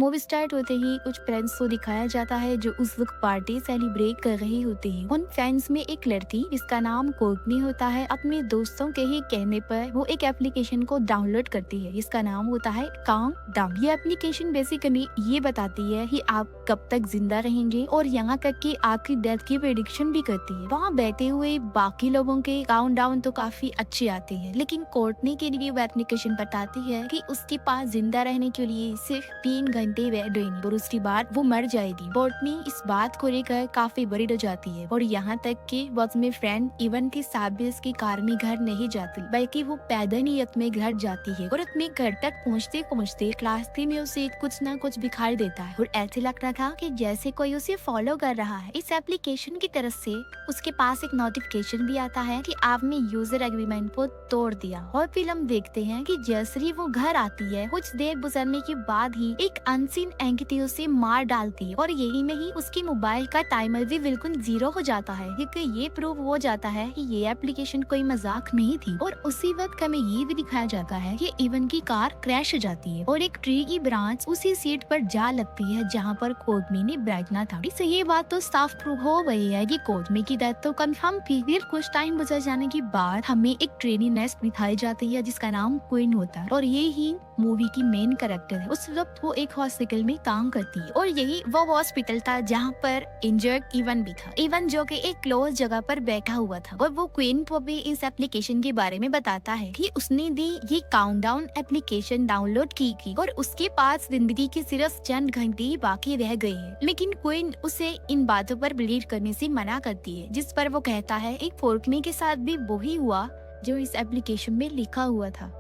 Movie start होते ही कुछ friends को दिखाया जाता है जो उस वक्त पार्टी सेलिब्रेट कर रही होती है। उन फ्रेंड्स में एक लड़की जिसका नाम कोर्टनी होता है, अपने दोस्तों के ही कहने पर वो एक एप्लीकेशन को डाउनलोड करती है जिसका नाम होता है काउंटडाउन। ये एप्लीकेशन बेसिकली ये बताती है कि आप कब तक जिंदा रहेंगे और यहाँ तक कि आपकी डेथ की प्रेडिक्शन भी करती है। वहाँ बैठे हुए बाकी लोगों के काउंटडाउन तो काफी अच्छे आते हैं, लेकिन कोर्टनी के लिए वो एप्लीकेशन बताती है कि उसके पास जिंदा रहने के लिए सिर्फ 3 घंटे वेट रहेंगे और उसके बाद वो मर जाएगी। कोर्टनी इस बात को लेकर काफी वरीड हो जाती है और यहाँ तक कि वो अपने फ्रेंड इवन के साथ भी उसके कार में घर नहीं जाती, बल्कि वो पैदल ही अपने घर जाती है और अपने घर तक पहुँचते पहुँचते रास्ते में उसे कुछ न कुछ दिखाई देता है और ऐसे लग रहा था कि जैसे कोई उसे फॉलो कर रहा है। इस एप्लीकेशन की तरफ से उसके पास एक नोटिफिकेशन भी आता है कि आपने यूजर एग्रीमेंट को तोड़ दिया। और फिर हम देखते हैं कि जैसे ही वो घर आती है कुछ देर गुजरने के बाद ही एक अनसीन एंटिटी उसे मार डालती है और यही में ही उसकी मोबाइल का टाइमर भी बिल्कुल 0 हो जाता है, क्योंकि ये प्रूव हो जाता है कि ये एप्लीकेशन कोई मजाक नहीं थी। और उसी वक्त हमें ये भी दिखाया जाता है कि इवन की कार क्रैश हो जाती है और एक ट्री की ब्रांच उसी सीट पर जा लगती है जहाँ पर कोदमी ने बैठना था। इससे ये बात तो साफ प्रूव हो गई है कि कोदमी की डेथ तो कंफर्म थी। फिर कुछ टाइम गुजर जाने के बाद हमें एक ट्रेनी नेस्ट दिखाई जाती है जिसका नाम क्वीन होता है और ये ही मूवी की मेन कैरेक्टर है। उस वक्त वो एक हॉस्पिटल में काम करती है और यही वो हॉस्पिटल था जहाँ पर इंजर्ड इवन भी था, इवन जो कि एक क्लोज जगह पर बैठा हुआ था। और वो क्वीन को भी इस एप्लीकेशन के बारे में बताता है कि उसने भी ये काउंटडाउन एप्लीकेशन डाउनलोड की और उसके पास जिंदगी के सिर्फ चंद घंटे ही बाकी रह गए हैं। लेकिन क्वीन उसे इन बातों पर बिलीव करने से मना करती है, जिस पर वो कहता है एक फोर्कनी के साथ भी वही हुआ जो इस एप्लीकेशन में लिखा हुआ था।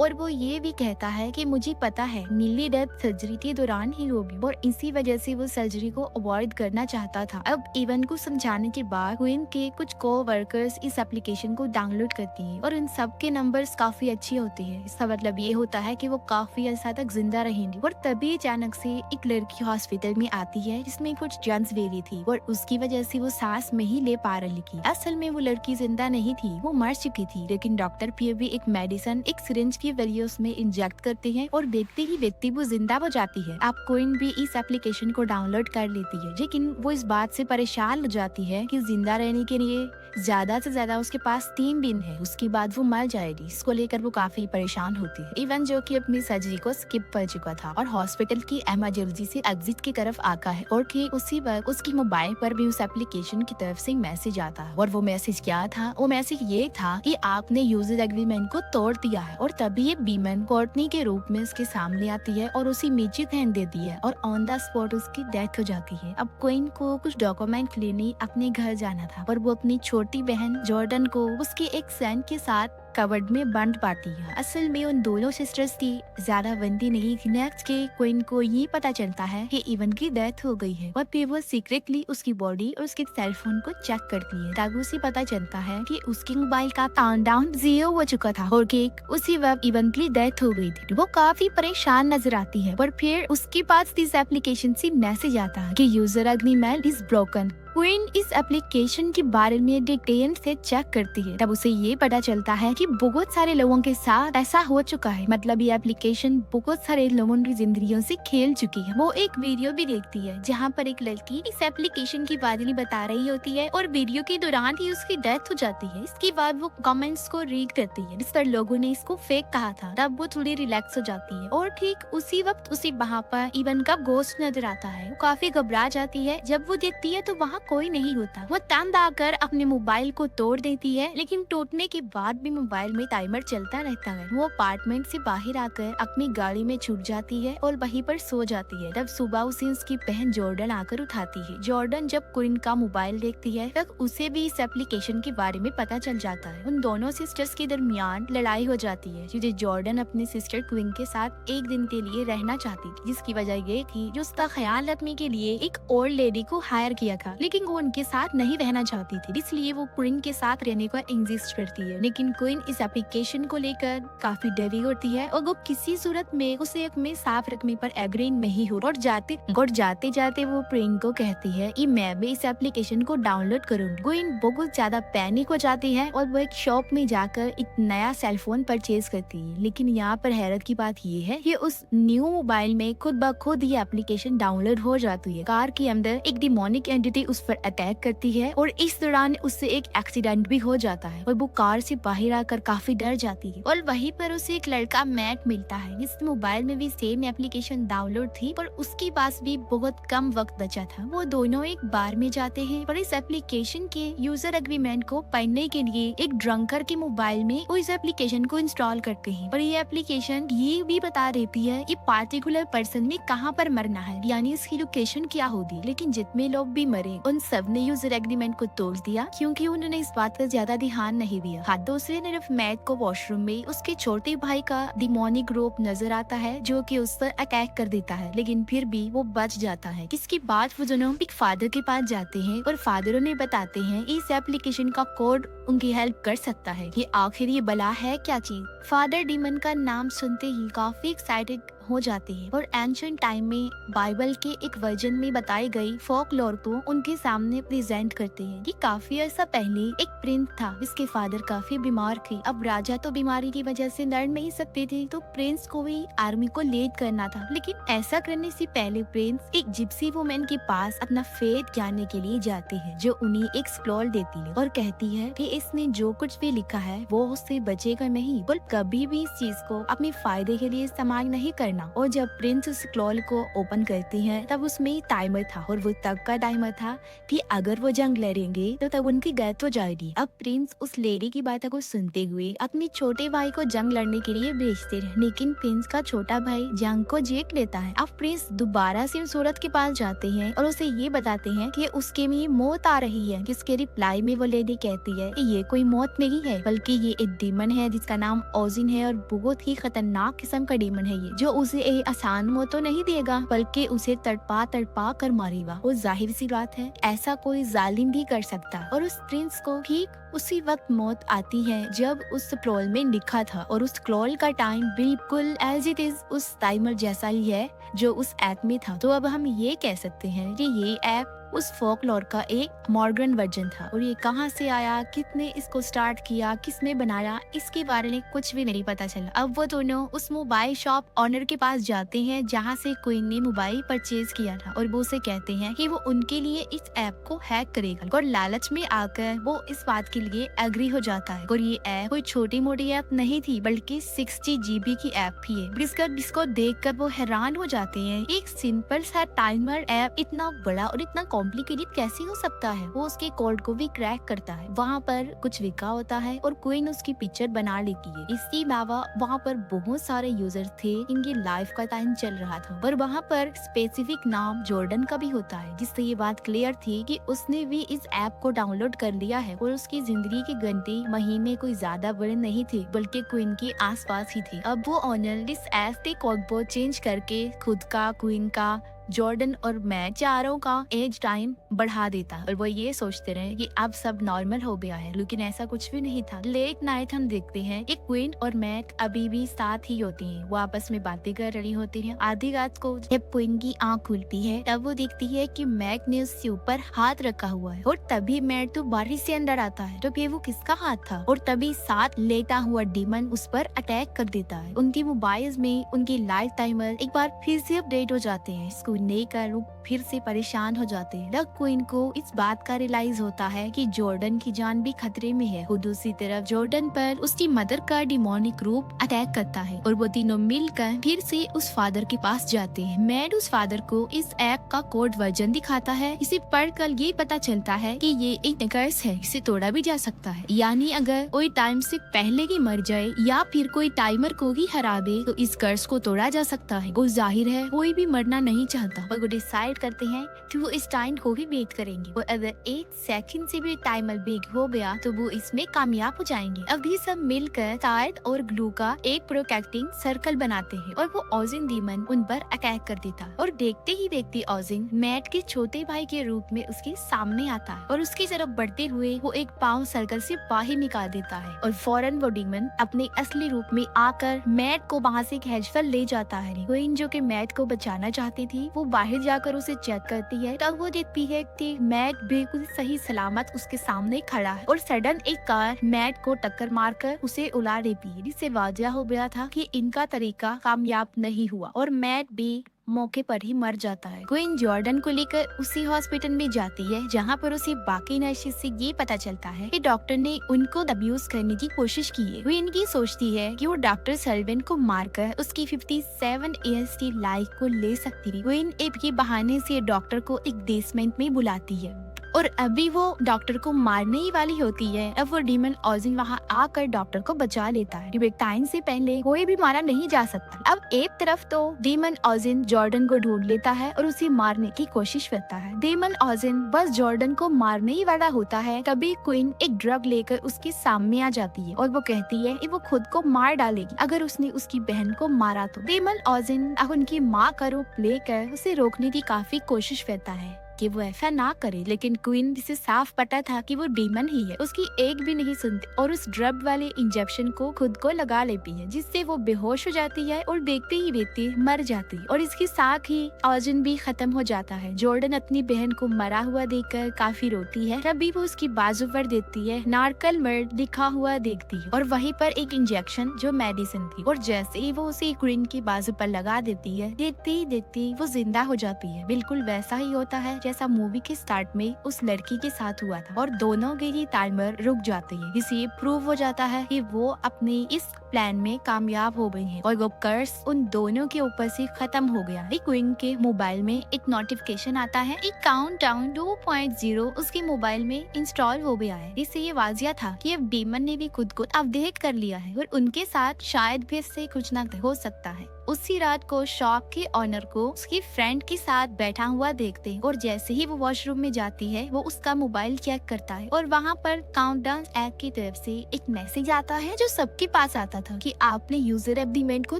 और वो ये भी कहता है कि मुझे पता है नीली डेथ सर्जरी के दौरान ही होगी और इसी वजह से वो सर्जरी को अवॉइड करना चाहता था। अब इवन को समझाने के बाद क्वीन के कुछ को-वर्कर्स इस एप्लीकेशन को डाउनलोड करती हैं और उन सब के नंबर्स काफी अच्छे होते हैं। इसका मतलब ये होता है कि वो काफी अर्सा तक जिंदा रहेंगी। और तभी अचानक से एक लड़की हॉस्पिटल में आती है जिसमें कुछ जर्म्स बेरी थी और उसकी वजह से वो सांस नहीं ले पा रही थी। असल में वो लड़की जिंदा नहीं थी, वो मर चुकी थी, लेकिन डॉक्टर फिर भी एक मेडिसिन एक सिरिंज की वजह उसमें इंजेक्ट करते हैं और देखते ही व्यक्ति वो जिंदा हो जाती है। अब क्वीन भी इस एप्लीकेशन को डाउनलोड कर लेती है, लेकिन वो इस बात से परेशान हो जाती है कि जिंदा रहने के लिए ज्यादा से ज्यादा उसके पास 3 दिन है, उसके बाद वो मर जाएगी। इसको लेकर वो काफी परेशान होती है। इवन जो कि अपनी सर्जरी को स्किप कर चुका था और हॉस्पिटल की इमरजेंसी से एग्जिट की तरफ आता है और ठीक उसी वक्त उसकी मोबाइल पर भी उस एप्लीकेशन की तरफ से मैसेज आता है। और वो मैसेज क्या था? वो मैसेज ये था कि आपने यूजर एग्रीमेंट को तोड़ दिया है। और तभी ये बीमन कोर्टनी के रूप में उसके सामने आती है और उसी नीचे फेंक देती है और ऑन द स्पॉट उसकी डेथ हो जाती है। अब क्वीन को कुछ डॉक्यूमेंट लेने अपने घर जाना था और वो अपनी छोटी बहन जॉर्डन को उसके एक फ्रेंड के साथ कवर्ड में बंद पाती है। असल में उन दोनों सिस्टर्स की ज्यादा बनती नहीं थी। नेक्स्ट के क्वीन को ये पता चलता है कि इवन की डेथ हो गई है और फिर वो सीक्रेटली उसकी बॉडी और उसके सेलफोन को चेक करती है। तब उसे पता चलता है कि उसके मोबाइल का काउंटडाउन 0 हो चुका था और कि उसी वक्त इवन की डेथ हो गई थी। वो काफी परेशान नजर आती है और फिर उसके पास इस एप्लीकेशन से मैसेज आता है कि user agreement is broken. Queen इस एप्लीकेशन के बारे में डिटेल से चेक करती है। तब उसे ये पता चलता है कि बहुत सारे लोगों के साथ ऐसा हो चुका है, मतलब ये एप्लीकेशन बहुत सारे लोगों की जिंदगियों से खेल चुकी है। वो एक वीडियो भी देखती है जहाँ पर एक लड़की इस एप्लीकेशन की बारे में बता रही होती है और वीडियो के दौरान ही उसकी डेथ हो जाती है। इसके बाद वो कमेंट्स को रीड करती है जिस पर लोगों ने इसको फेक कहा था। तब वो थोड़ी रिलैक्स हो जाती है और ठीक उसी वक्त उसे वहाँ पर इवन का घोस्ट नजर आता है। वो काफी घबरा जाती है। जब वो देखती है तो वहाँ कोई नहीं होता। वो तंग आकर अपने मोबाइल को तोड़ देती है, लेकिन टूटने के बाद भी मोबाइल में टाइमर चलता रहता है। वो अपार्टमेंट से बाहर आकर अपनी गाड़ी में छुप जाती है और वहीं पर सो जाती है। तब सुबह उसे उसकी बहन जॉर्डन आकर उठाती है। जॉर्डन जब क्वीन का मोबाइल देखती है तब उसे भी इस एप्लीकेशन के बारे में पता चल जाता है। उन दोनों सिस्टर्स के दरमियान लड़ाई हो जाती है क्योंकि जॉर्डन अपनी सिस्टर क्वीन के साथ एक दिन के लिए रहना चाहती थी, जिसकी वजह ये थी जो उसका ख्याल रखने के लिए एक ओल्ड लेडी को हायर किया था। लेकिन वो उनके साथ नहीं रहना चाहती थी, इसलिए वो क्वीन के साथ रहने का इंसिस्ट करती है। लेकिन क्वीन इस एप्लीकेशन को लेकर काफी डरी होती है और वो किसी सूरत में उसे अपने साफ रखने पर एग्री नहीं हो और जाते जाते वो क्वीन को कहती है कि मैं भी इस एप्लीकेशन को डाउनलोड करूंगी। क्वीन बहुत ज्यादा पैनिक हो जाती है और वो एक शॉप में जाकर एक नया सेलफोन परचेज करती है। लेकिन यहाँ पर हैरत की बात ये है कि उस न्यू मोबाइल में खुद ब खुद ये एप्लीकेशन डाउनलोड हो जाती है। कार के अंदर एक डिमोनिक एंटिटी उस पर अटैक करती है और इस दौरान उससे एक एक्सीडेंट भी हो जाता है और वो कार से बाहर आकर काफी डर जाती है। और वहीं पर उसे एक लड़का मैट मिलता है, इस मोबाइल में भी सेम एप्लीकेशन डाउनलोड थी पर उसके पास भी बहुत कम वक्त बचा था। वो दोनों एक बार में जाते हैं और इस एप्लीकेशन के यूजर एग्रीमेंट को पढ़ने के लिए एक ड्रंकर के मोबाइल में वो इस एप्लीकेशन को इंस्टॉल करते हैं। पर ये एप्लीकेशन ये भी बता देती है कि पार्टिकुलर पर्सन ने कहाँ पर मरना है, यानी इसकी लोकेशन क्या होगी। लेकिन जितने लोग भी मरे उन सब ने यूजर एग्रीमेंट को तोड़ दिया क्योंकि उन्होंने इस बात पर ज्यादा ध्यान नहीं दिया। हाथ दूसरे तरफ मैट को वॉशरूम में उसके छोटे भाई का डिमोनिक रूप नजर आता है जो कि उस पर अटैक कर देता है, लेकिन फिर भी वो बच जाता है। इसके बाद वो दोनों एक फादर के पास जाते हैं और फादर उन्हें बताते हैं इस एप्लीकेशन का कोड उनकी हेल्प कर सकता है कि आखिर ये बला है क्या चीज। फादर डीमन का नाम सुनते ही काफी एक्साइटेड हो जाते हैं और एंशिएंट टाइम में बाइबल के एक वर्जन में बताई गई फोकलोर को उनके सामने प्रेजेंट करते हैं कि काफी अर्सा पहले एक प्रिंस था जिसके फादर काफी बीमार थे। अब राजा तो बीमारी की वजह से लड़ नहीं सकते थे तो प्रिंस को भी आर्मी को लीड करना था। लेकिन ऐसा करने से पहले प्रिंस एक जिप्सी वुमेन के पास अपना फेथ जानने के लिए जाते हैं जो उन्हें एक स्क्रॉल देती है और कहती है कि इसने जो कुछ भी लिखा है वो उससे बचेगा नहीं, पर कभी भी इस चीज को अपने फायदे के लिए इस्तेमाल नहीं करना। और जब प्रिंस उस स्क्रॉल को ओपन करती है तब उसमें टाइमर था और वो तब का टाइमर था कि अगर वो जंग लड़ेंगे तो तब उनकी डेथ हो जाएगी। अब प्रिंस उस लेडी की बातों को सुनते हुए अपने छोटे भाई को जंग लड़ने के लिए भेजते रहे, लेकिन प्रिंस का छोटा भाई जंग को जीत लेता है। अब प्रिंस दोबारा से उस औरत के पास जाते हैं और उसे ये बताते हैं कि उसके में मौत आ रही है। जिसके रिप्लाई में वो लेडी कहती है कि ये कोई मौत नहीं है बल्कि ये एक डीमन है जिसका नाम ओजिन है और बहुत ही खतरनाक किस्म का डीमन है ये, जो उसे एक आसान मौत तो नहीं देगा बल्कि उसे तड़पा तड़पा कर मारेगा। वो जाहिर सी बात है ऐसा कोई जालिम भी कर सकता। और उस प्रिंस को ठीक उसी वक्त मौत आती है जब उस स्क्रॉल में लिखा था और उस स्क्रॉल का टाइम बिल्कुल एज इट इज उस टाइमर जैसा ही है जो उस ऐप में था। तो अब हम ये कह सकते हैं कि ये ऐप उस फोकलोर का एक मॉडर्न वर्जन था और ये कहाँ से आया, किसने इसको स्टार्ट किया, किसने बनाया, इसके बारे में कुछ भी नहीं पता चला। अब वो दोनों उस मोबाइल शॉप ऑनर के पास जाते हैं जहाँ से क्वीन ने मोबाइल परचेज किया था और वो उसे कहते हैं कि वो उनके लिए इस ऐप को हैक करेगा और लालच में आकर वो इस बात के लिए एग्री हो जाता है। और ये ऐप कोई छोटी मोटी ऐप नहीं थी बल्कि 60 GB की ऐप भी है। जिसको देख कर वो हैरान हो जाते हैं, एक सिंपल सा टाइमर ऐप इतना बड़ा और इतना कॉम्प्लिकेटेड कैसे हो सकता है। वो उसके कोड को भी क्रैक करता है। वहाँ पर कुछ लिखा होता है और क्वीन उसकी पिक्चर बना लेती है। इसके अलावा वहाँ पर बहुत सारे यूजर्स थे इनकी लाइफ का टाइम चल रहा था और वहाँ पर स्पेसिफिक नाम जॉर्डन का भी होता है, जिससे ये बात क्लियर थी कि उसने भी इस ऐप को डाउनलोड कर लिया है और उसकी जिंदगी के घंटे महीने कोई ज्यादा बड़े नहीं थे बल्कि क्वीन के आसपास ही थे। अब वो ऑनर इस ऐप के कोड को चेंज करके खुद का, क्वीन का, जॉर्डन और मैं चारों का एज टाइम बढ़ा देता और वो ये सोचते रहे कि अब सब नॉर्मल हो गया है, लेकिन ऐसा कुछ भी नहीं था। लेट नाइट हम देखते हैं कि क्वीन और मैक अभी भी साथ ही होती हैं। वो आपस में बातें कर रही होती हैं। आधी रात को जब क्वीन की आंख खुलती है तब वो देखती है कि मैक ने उसके ऊपर हाथ रखा हुआ है और तभी मैक तो बारिश से अंदर आता है। तो वो किसका हाथ था और तभी साथ लेटा हुआ डीमन उस पर अटैक कर देता है। उनकी मोबाइल में उनकी लाइफ टाइमर एक बार फिर से अपडेट हो जाते हैं। इसको लेकर वो फिर से परेशान हो जाते हैं। तब क्वीन को इस बात का रियलाइज होता है कि जॉर्डन की जान भी खतरे में है। और दूसरी तरफ जॉर्डन पर उसकी मदर का डिमोनिक रूप अटैक करता है और वो तीनों मिलकर फिर से उस फादर के पास जाते हैं। मैड उस फादर को इस ऐप का कोड वर्जन दिखाता है। इसे पढ़कर ये पता चलता है कि ये एक कर्स है, इसे तोड़ा भी जा सकता है। यानी अगर कोई टाइम से पहले ही मर जाए या फिर कोई टाइमर को ही हरा दे तो इस कर्स को तोड़ा जा सकता है। वो जाहिर है कोई भी मरना नहीं चाहता था और वो डिसाइड करते हैं कि वो इस टाइम को ही बेट करेंगे और अगर 1 सेकंड से भी टाइमर ब्रेक हो गया तो वो इसमें कामयाब हो जाएंगे। अभी सब मिलकर तार और ग्लू का एक प्रोटेक्टिंग सर्कल बनाते हैं और वो ओजिन डीमन उन पर अटैक कर देता है और देखते ही देखते ओजिन मैट के छोटे भाई के रूप में उसके सामने आता है और उसकी तरफ बढ़ते हुए वो एक पाँव सर्कल से बाहर निकाल देता है और फौरन वो डीमन अपने असली रूप में आकर मैट को वहाँ से खींचकर ले जाता है। क्वीन जो कि मैट को बचाना चाहती थी वो बाहर जाकर उसे चेक करती है, तब वो देखती है कि मैट बिल्कुल सही सलामत उसके सामने खड़ा है और सडन एक कार मैट को टक्कर मारकर उसे उड़ा देती है, जिससे वाजिया हो गया था कि इनका तरीका कामयाब नहीं हुआ और मैट भी मौके पर ही मर जाता है। क्वीन जॉर्डन को लेकर उसी हॉस्पिटल में जाती है जहाँ पर उसे बाकी नर्सेस से ये पता चलता है कि डॉक्टर ने उनको अब्यूज करने की कोशिश की है। क्वीन की सोचती है कि वो डॉक्टर सल्विन को मारकर उसकी 57 ईयर्स की लाइफ को ले सकती है। क्वीन एक के बहाने से डॉक्टर को एक बेसमेंट में बुलाती है और अभी वो डॉक्टर को मारने ही वाली होती है। अब वो डीमन ओजिन वहाँ आकर डॉक्टर को बचा लेता है। टाइम से पहले कोई भी मारा नहीं जा सकता। अब एक तरफ तो डीमन ओजिन जॉर्डन को ढूंढ लेता है और उसे मारने की कोशिश करता है। डीमन ओजिन बस जॉर्डन को मारने ही वाला होता है, तभी क्वीन एक ड्रग लेकर उसके सामने आ जाती है और वो कहती है कि वो खुद को मार डालेगी अगर उसने उसकी बहन को मारा तो। डीमन ओजिन अब उनकी माँ का रूप लेकर उसे रोकने की काफी कोशिश करता है कि वो ऐसा ना करे, लेकिन क्वीन जिसे साफ पता था कि वो डीमन ही है उसकी एक भी नहीं सुनती और उस ड्रग वाले इंजेक्शन को खुद को लगा लेती है, जिससे वो बेहोश हो जाती है और देखते ही देखते मर जाती है और इसके साथ ही ओजिन भी खत्म हो जाता है। जॉर्डन अपनी बहन को मरा हुआ देखकर काफी रोती है, तभी वो उसकी बाजू पर देती है नार्कल मर्ड लिखा हुआ देखती है और वहीं पर एक इंजेक्शन जो मेडिसिन थी और जैसे ही वो उसे क्वीन की बाजू पर लगा देती है, देखते ही देखते वो जिंदा हो जाती है। बिल्कुल वैसा ही होता है जैसा मूवी के स्टार्ट में उस लड़की के साथ हुआ था और दोनों के ही टाइमर रुक जाते हैं। इससे प्रूव हो जाता है कि वो अपने इस प्लान में कामयाब हो गई है और वो कर्स उन दोनों के ऊपर से खत्म हो गया। क्वीन के मोबाइल में एक नोटिफिकेशन आता है, एक काउंटडाउन 2.0 उसके मोबाइल में इंस्टॉल हो गया है। इससे ये वाजिया था कि अब डीमन ने भी खुद को अपडेट कर लिया है और उनके साथ शायद भी इससे कुछ न हो सकता है। उसी रात को शॉप के ऑनर को उसकी फ्रेंड के साथ बैठा हुआ देखते हैं और जैसे ही वो वॉशरूम में जाती है वो उसका मोबाइल चेक करता है और वहाँ पर काउंटडाउन ऐप की तरफ से एक मैसेज आता है जो सबके पास आता था कि आपने यूजर एग्रीमेंट को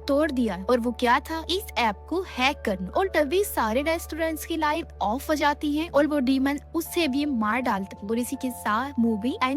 तोड़ दिया और वो क्या था, इस ऐप को हैक करना। और तभी सारे रेस्टोरेंट्स की लाइट ऑफ हो जाती है और वो डीमन उससे भी मार डालता है और इसी के साथ मूवी एंड